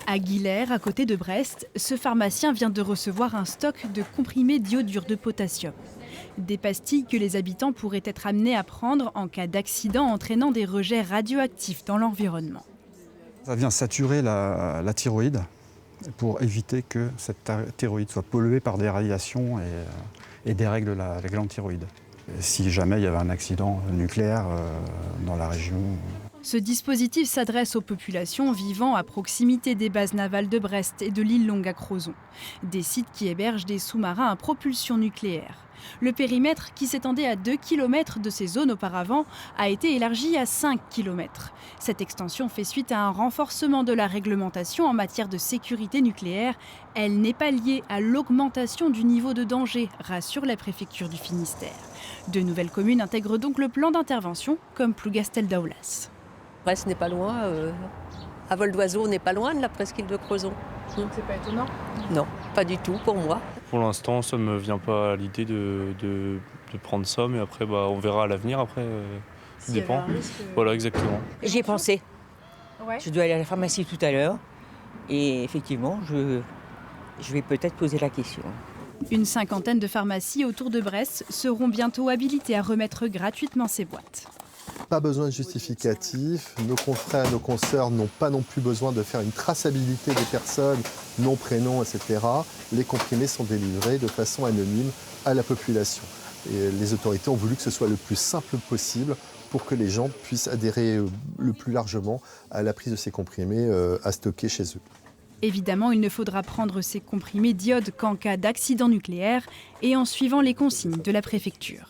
À Guilher, à côté de Brest, ce pharmacien vient de recevoir un stock de comprimés d'iodure de potassium. Des pastilles que les habitants pourraient être amenés à prendre en cas d'accident entraînant des rejets radioactifs dans l'environnement. Ça vient saturer la thyroïde pour éviter que cette thyroïde soit polluée par des radiations et dérègle la glande thyroïde. Et si jamais il y avait un accident nucléaire dans la région. Ce dispositif s'adresse aux populations vivant à proximité des bases navales de Brest et de l'île Longue à Crozon, des sites qui hébergent des sous-marins à propulsion nucléaire. Le périmètre, qui s'étendait à 2 km de ces zones auparavant, a été élargi à 5 km. Cette extension fait suite à un renforcement de la réglementation en matière de sécurité nucléaire. Elle n'est pas liée à l'augmentation du niveau de danger, rassure la préfecture du Finistère. De nouvelles communes intègrent donc le plan d'intervention, comme Plougastel-Daoulas. Brest n'est pas loin, à vol d'oiseau, on n'est pas loin de la presqu'île de Crozon. C'est pas étonnant ? Non, pas du tout pour moi. Pour l'instant, ça ne me vient pas à l'idée de prendre ça, mais après, on verra à l'avenir. Après, ça dépend. Voilà, exactement. J'y ai pensé. Ouais. Je dois aller à la pharmacie tout à l'heure. Et effectivement, je vais peut-être poser la question. Une cinquantaine de pharmacies autour de Brest seront bientôt habilitées à remettre gratuitement ces boîtes. Pas besoin de justificatif. Nos confrères, nos consoeurs n'ont pas non plus besoin de faire une traçabilité des personnes, nom, prénom, etc. Les comprimés sont délivrés de façon anonyme à la population. Et les autorités ont voulu que ce soit le plus simple possible pour que les gens puissent adhérer le plus largement à la prise de ces comprimés à stocker chez eux. Évidemment, il ne faudra prendre ces comprimés d'iode qu'en cas d'accident nucléaire et en suivant les consignes de la préfecture.